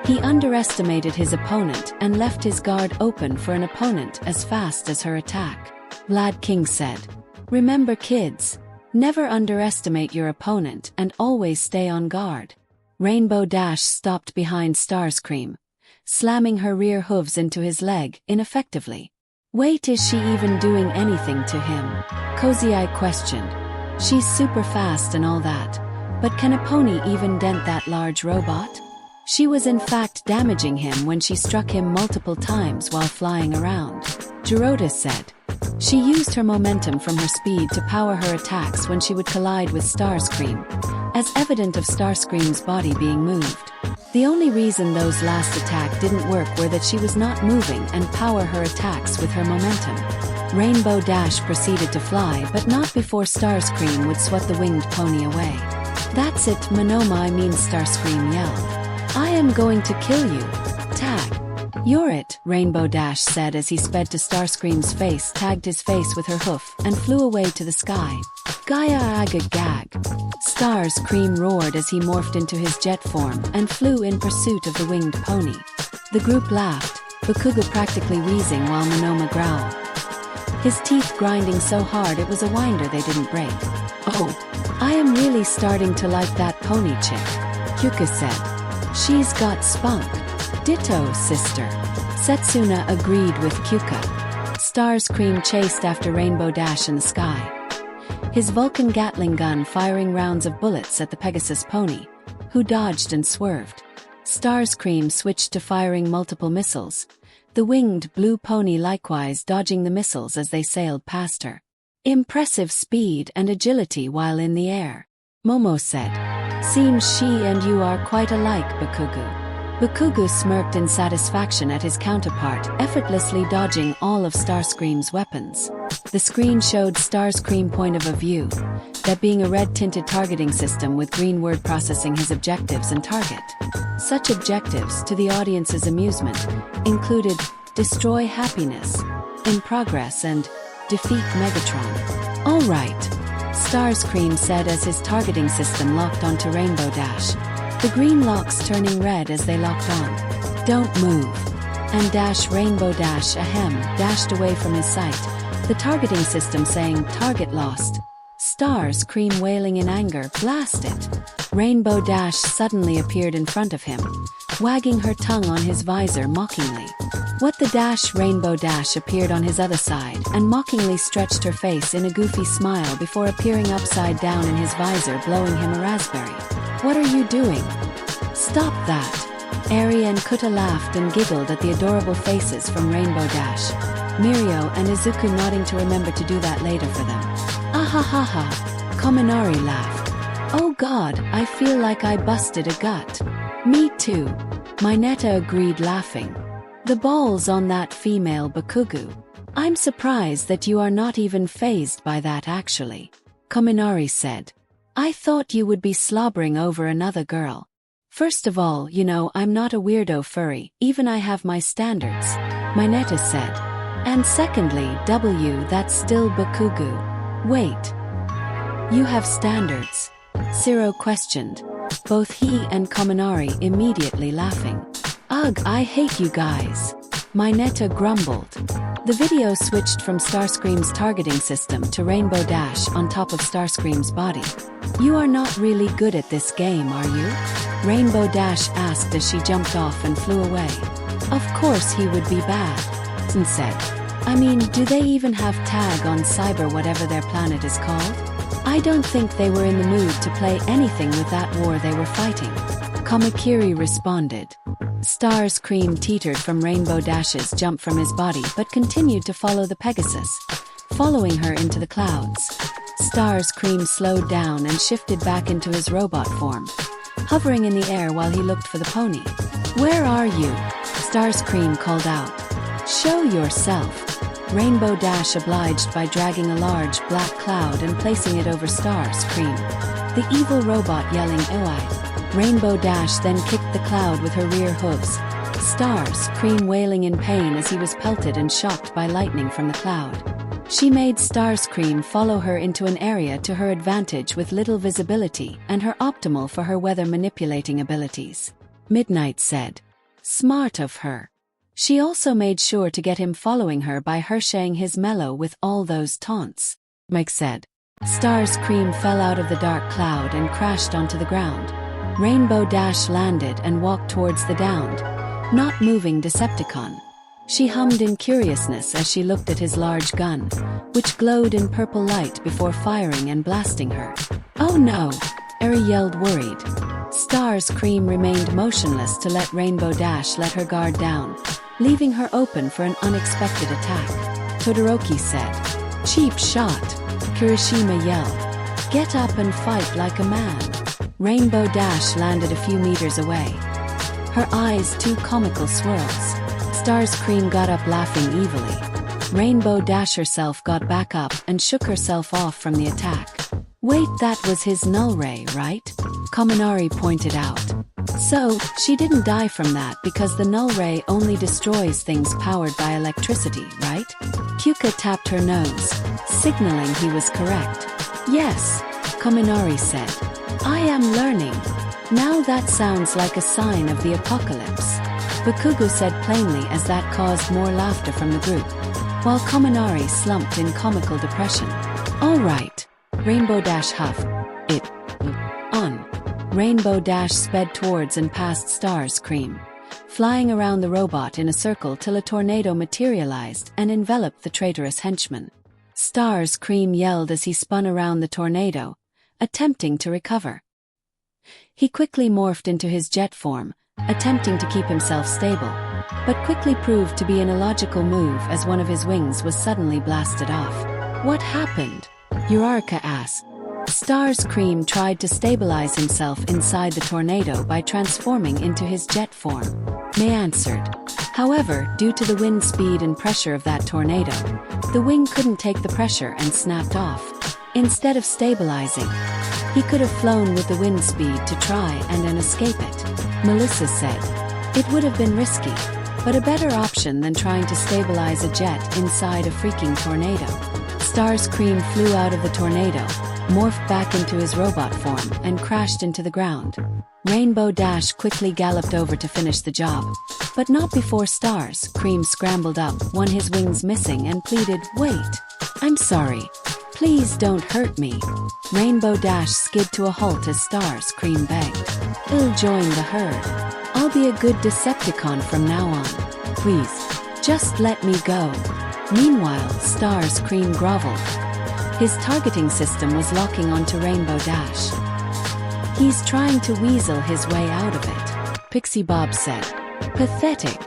He underestimated his opponent and left his guard open for an opponent as fast as her attack. Vlad King said, "Remember kids, never underestimate your opponent and always stay on guard." Rainbow Dash stopped behind Starscream, slamming her rear hooves into his leg ineffectively. Wait, is she even doing anything to him? Cozy Eye questioned. She's super fast and all that, but can a pony even dent that large robot? She was in fact damaging him when she struck him multiple times while flying around, Giroda said. She used her momentum from her speed to power her attacks when she would collide with Starscream, as evident of Starscream's body being moved. The only reason those last attack didn't work were that she was not moving and power her attacks with her momentum. Rainbow Dash proceeded to fly, but not before Starscream would swat the winged pony away. That's it, Monoma, Starscream yelled. I am going to kill you. Tag. You're it, Rainbow Dash said as he sped to Starscream's face, tagged his face with her hoof, and flew away to the sky. Gaia aga gag. Starscream roared as he morphed into his jet form and flew in pursuit of the winged pony. The group laughed, Bakugo practically wheezing while Monoma growled, his teeth grinding so hard it was a wonder they didn't break. Oh, I am really starting to like that pony chick, Kyuka said. She's got spunk. Ditto, sister. Setsuna agreed with Kyuka. Starscream chased after Rainbow Dash in the sky. his Vulcan Gatling gun firing rounds of bullets at the Pegasus pony, who dodged and swerved. Starscream switched to firing multiple missiles, the winged blue pony likewise dodging the missiles as they sailed past her. Impressive speed and agility while in the air. Momo said, "Seems she and you are quite alike, Bakugu." Bakugu smirked in satisfaction at his counterpart, effortlessly dodging all of Starscream's weapons. The screen showed Starscream's point of view, that being a red-tinted targeting system with green word processing his objectives and target. Such objectives, to the audience's amusement, included destroy happiness, in progress, and defeat Megatron. "All right," Starscream said as his targeting system locked onto Rainbow Dash, the green locks turning red as they locked on. "Don't move." And Rainbow Dash ahem dashed away from his sight, the targeting system saying target lost. Starscream wailing in anger, "Blast it." Rainbow Dash suddenly appeared in front of him, wagging her tongue on his visor mockingly. What the Rainbow Dash appeared on his other side and mockingly stretched her face in a goofy smile before appearing upside down in his visor, blowing him a raspberry. "What are you doing? Stop that." Eri and Kuta laughed and giggled at the adorable faces from Rainbow Dash, Mirio and Izuku nodding to remember to do that later for them. "Ahahaha." Kaminari laughed. "Oh god, I feel like I busted a gut." "Me too." Mineta agreed, laughing. "The balls on that female, Bakugu. I'm surprised that you are not even fazed by that actually." Kaminari said, "I thought you would be slobbering over another girl. First of all, you know I'm not a weirdo furry, even I have my standards," Mineta said. "And secondly, that's still Bakugu." "Wait. You have standards?" Zero questioned, both he and Kaminari immediately laughing. "Ugh, I hate you guys," Mineta grumbled. The video switched from Starscream's targeting system to Rainbow Dash on top of Starscream's body. "You are not really good at this game, are you?" Rainbow Dash asked as she jumped off and flew away. "Of course he would be bad," and said. "I mean, do they even have tag on Cyber whatever their planet is called? I don't think they were in the mood to play anything with that war they were fighting." Kamakiri responded. Starscream teetered from Rainbow Dash's jump from his body but continued to follow the Pegasus, following her into the clouds. Starscream slowed down and shifted back into his robot form, hovering in the air while he looked for the pony. "Where are you?" Starscream called out. "Show yourself." Rainbow Dash obliged by dragging a large black cloud and placing it over Starscream, the evil robot yelling "Oi." Rainbow Dash then kicked the cloud with her rear hooves, Starscream wailing in pain as he was pelted and shocked by lightning from the cloud. She made Starscream follow her into an area to her advantage with little visibility and her optimal for her weather manipulating abilities. Midnight said, "Smart of her." She also made sure to get him following her by Hershaying his mellow with all those taunts. Mike said. Starscream fell out of the dark cloud and crashed onto the ground. Rainbow Dash landed and walked towards the downed, not moving Decepticon. She hummed in curiousness as she looked at his large gun, which glowed in purple light before firing and blasting her. "Oh no!" Eri yelled worried. Starscream remained motionless to let Rainbow Dash let her guard down, leaving her open for an unexpected attack. Todoroki said, "Cheap shot." Kirishima yelled, "Get up and fight like a man." Rainbow Dash landed a few meters away, her eyes two comical swirls. Starscream got up laughing evilly. Rainbow Dash herself got back up and shook herself off from the attack. "Wait, that was his null ray, right?" Kaminari pointed out. "So, she didn't die from that because the null ray only destroys things powered by electricity, right?" Kyuka tapped her nose, signaling he was correct. "Yes," Kaminari said. "I am learning. Now that sounds like a sign of the apocalypse," Bakugo said plainly as that caused more laughter from the group, while Kaminari slumped in comical depression. "All right," Rainbow Dash huffed. "It on." Rainbow Dash sped towards and past Starscream, flying around the robot in a circle till a tornado materialized and enveloped the traitorous henchman. Starscream yelled as he spun around the tornado, attempting to recover. He quickly morphed into his jet form, attempting to keep himself stable, but quickly proved to be an illogical move as one of his wings was suddenly blasted off. What happened? Eureka asked. Starscream tried to stabilize himself inside the tornado by transforming into his jet form. May answered. However, due to the wind speed and pressure of that tornado, the wing couldn't take the pressure and snapped off. Instead of stabilizing, he could have flown with the wind speed to try and escape it. Melissa said. It would have been risky, but a better option than trying to stabilize a jet inside a freaking tornado. Starscream flew out of the tornado, morphed back into his robot form, and crashed into the ground. Rainbow Dash quickly galloped over to finish the job, but not before Starscream scrambled up, one his wings missing, and pleaded, "Wait, I'm sorry. Please don't hurt me." Rainbow Dash skid to a halt as Starscream begged. "I'll join the herd. I'll be a good Decepticon from now on. Please, just let me go." Meanwhile, Starscream groveled. His targeting system was locking onto Rainbow Dash. "He's trying to weasel his way out of it," Pixie Bob said. "Pathetic.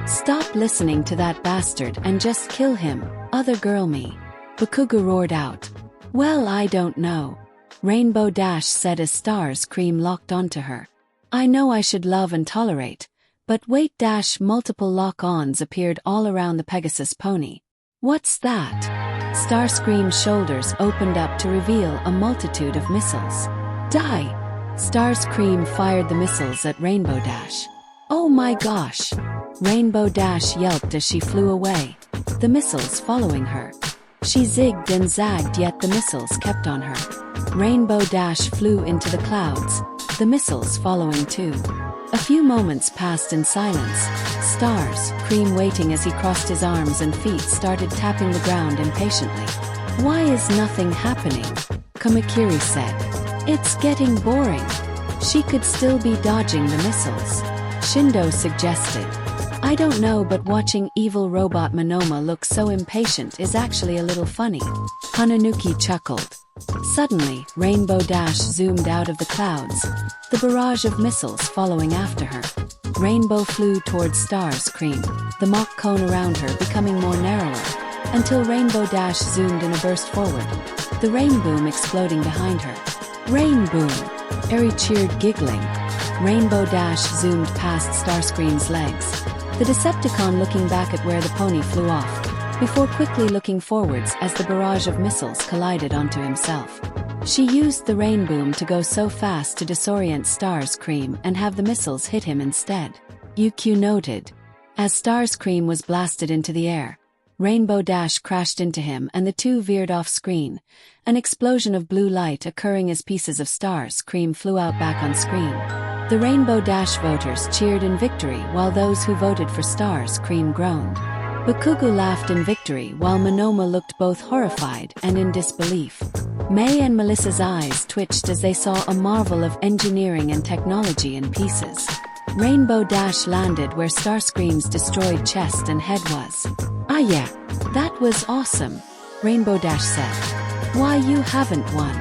Stop listening to that bastard and just kill him, other girl me." Bakuga roared out. "Well, I don't know," Rainbow Dash said as Starscream locked onto her. "I know I should love and tolerate, but wait dash multiple lock-ons appeared all around the Pegasus pony. What's that?" Starscream's shoulders opened up to reveal a multitude of missiles. "Die!" Starscream fired the missiles at Rainbow Dash. "Oh my gosh!" Rainbow Dash yelped as she flew away, the missiles following her. She zigged and zagged, yet the missiles kept on her. Rainbow Dash flew into the clouds, the missiles following too. A few moments passed in silence. Starscream, waiting as he crossed his arms and feet, started tapping the ground impatiently. "Why is nothing happening?" Kamakiri said. "It's getting boring. She could still be dodging the missiles." Shindo suggested. "I don't know, but watching evil robot Monoma look so impatient is actually a little funny." Hananuki chuckled. Suddenly, Rainbow Dash zoomed out of the clouds, the barrage of missiles following after her. Rainbow flew towards Starscream, the mock cone around her becoming more narrower, until Rainbow Dash zoomed in a burst forward, the rain boom exploding behind her. "Rain boom!" Eri cheered, giggling. Rainbow Dash zoomed past Starscream's legs, the Decepticon looking back at where the pony flew off, before quickly looking forwards as the barrage of missiles collided onto himself. She used the rain boom to go so fast to disorient Starscream and have the missiles hit him instead. UQ noted. As Starscream was blasted into the air, Rainbow Dash crashed into him and the two veered off screen, an explosion of blue light occurring as pieces of Starscream flew out back on screen. The Rainbow Dash voters cheered in victory while those who voted for Starscream groaned. Bakugo laughed in victory while Monoma looked both horrified and in disbelief. May and Melissa's eyes twitched as they saw a marvel of engineering and technology in pieces. Rainbow Dash landed where Starscream's destroyed chest and head was. "Ah yeah, that was awesome," Rainbow Dash said. "Why, you haven't won,"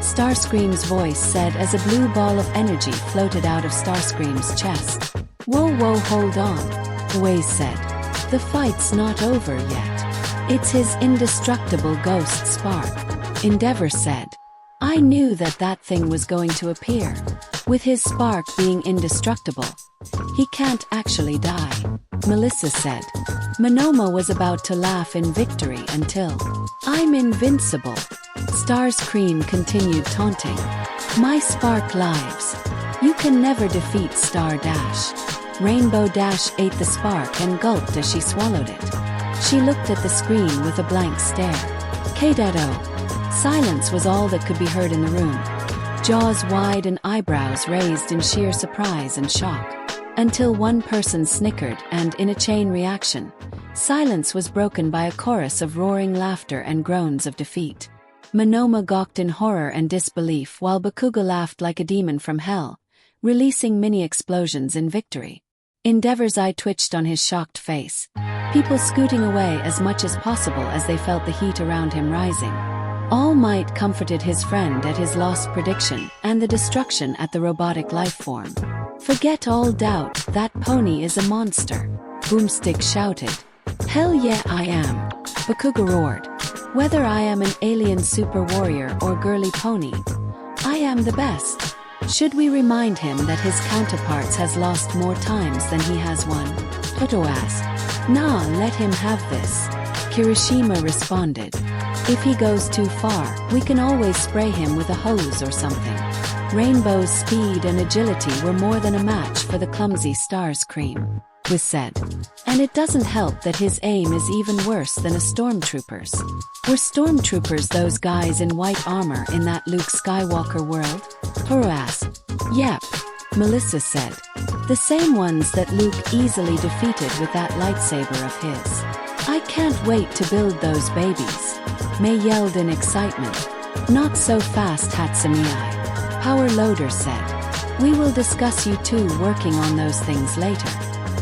Starscream's voice said as a blue ball of energy floated out of Starscream's chest. "Whoa, hold on," Waze said. "The fight's not over yet. It's his indestructible ghost spark," Endeavor said. "I knew that thing was going to appear. With his spark being indestructible, he can't actually die," Melissa said. Monoma was about to laugh in victory until, "I'm invincible," Starscream continued taunting. "My spark lives. You can never defeat Star Dash." Rainbow Dash ate the spark and gulped as she swallowed it. She looked at the screen with a blank stare. K.O. Silence was all that could be heard in the room. Jaws wide and eyebrows raised in sheer surprise and shock. Until one person snickered and, in a chain reaction, silence was broken by a chorus of roaring laughter and groans of defeat. Monoma gawked in horror and disbelief while Bakuga laughed like a demon from hell, releasing mini explosions in victory. Endeavor's eye twitched on his shocked face. People scooting away as much as possible as they felt the heat around him rising. All Might comforted his friend at his lost prediction and the destruction at the robotic life form. Forget all doubt, that pony is a monster, Boomstick shouted. Hell yeah I am, Bakuga roared. Whether I am an alien super warrior or girly pony, I am the best. Should we remind him that his counterparts has lost more times than he has won? Toto asked. Nah, let him have this, Kirishima responded. If he goes too far, we can always spray him with a hose or something. Rainbow's speed and agility were more than a match for the clumsy Starscream, was said. And it doesn't help that his aim is even worse than a stormtrooper's. Were stormtroopers those guys in white armor in that Luke Skywalker world? Toru asked. Yep, Melissa said. The same ones that Luke easily defeated with that lightsaber of his. I can't wait to build those babies, May yelled in excitement. Not so fast, Hatsumi-ai, Power Loader said. We will discuss you two working on those things later.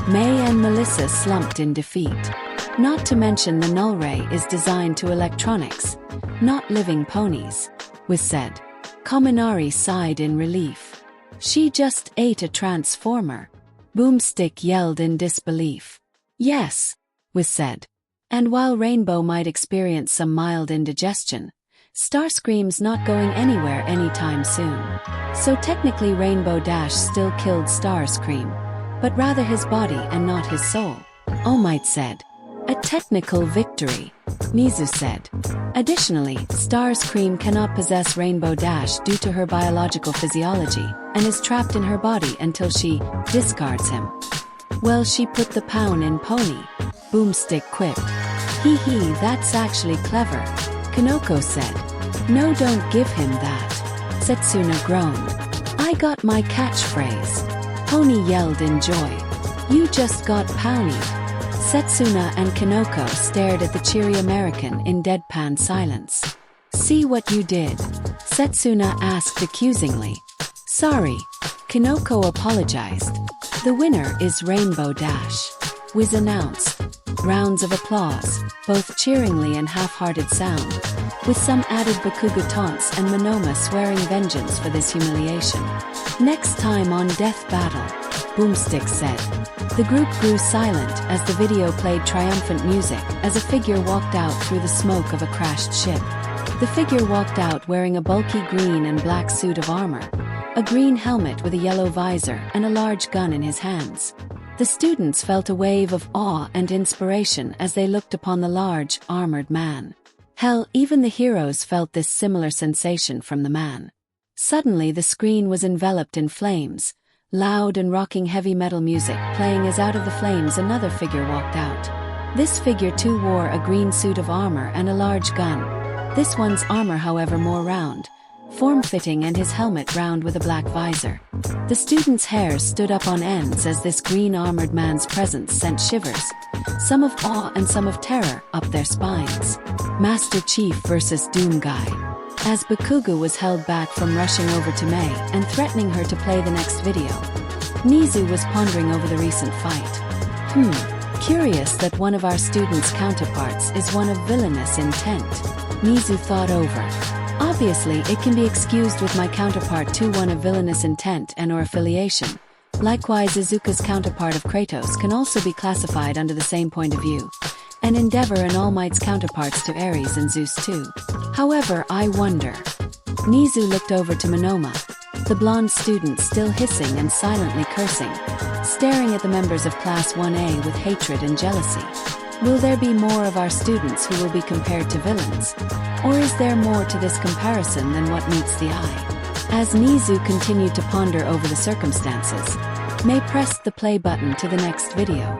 May and Melissa slumped in defeat. Not to mention the null ray is designed to electronics, not living ponies, was said. Kaminari sighed in relief. She just ate a transformer. Boomstick yelled in disbelief. Yes, was said. And while Rainbow might experience some mild indigestion, Starscream's not going anywhere anytime soon. So technically Rainbow Dash still killed Starscream, but rather his body and not his soul, All Might said. A technical victory, Mizu said. Additionally, Starscream cannot possess Rainbow Dash due to her biological physiology, and is trapped in her body until she discards him. Well, she put the pound in pony, Boomstick quipped. Hee hee, that's actually clever, Kanoko said. No, don't give him that, Setsuna groaned. I got my catchphrase, Pony yelled in joy. You just got ponied. Setsuna and Kanoko stared at the cheery American in deadpan silence. See what you did? Setsuna asked accusingly. Sorry, Kanoko apologized. The winner is Rainbow Dash, was announced. Rounds of applause, both cheeringly and half-hearted sound, with some added Bakuga taunts and Monoma swearing vengeance for this humiliation. Next time on Death Battle, Boomstick said. The group grew silent as the video played triumphant music as a figure walked out through the smoke of a crashed ship. The figure walked out wearing a bulky green and black suit of armor, a green helmet with a yellow visor and a large gun in his hands. The students felt a wave of awe and inspiration as they looked upon the large, armored man. Hell, even the heroes felt this similar sensation from the man. Suddenly the screen was enveloped in flames, loud and rocking heavy metal music playing as out of the flames another figure walked out. This figure too wore a green suit of armor and a large gun. This one's armor, however, more round, form-fitting, and his helmet round with a black visor. The students' hair stood up on ends as this green armored man's presence sent shivers, some of awe and some of terror, up their spines. Master Chief versus Doom Guy. As Bakuga was held back from rushing over to May and threatening her to play the next video, Mizu was pondering over the recent fight. Curious that one of our students' counterparts is one of villainous intent. Mizu thought over. Obviously, it can be excused with my counterpart too, one of villainous intent and or affiliation. Likewise, Izuku's counterpart of Kratos can also be classified under the same point of view. And Endeavor and All Might's counterparts to Ares and Zeus too. However, I wonder. Mizu looked over to Monoma, the blonde student still hissing and silently cursing, staring at the members of Class 1A with hatred and jealousy. Will there be more of our students who will be compared to villains? Or is there more to this comparison than what meets the eye? As Mizu continued to ponder over the circumstances, May pressed the play button to the next video.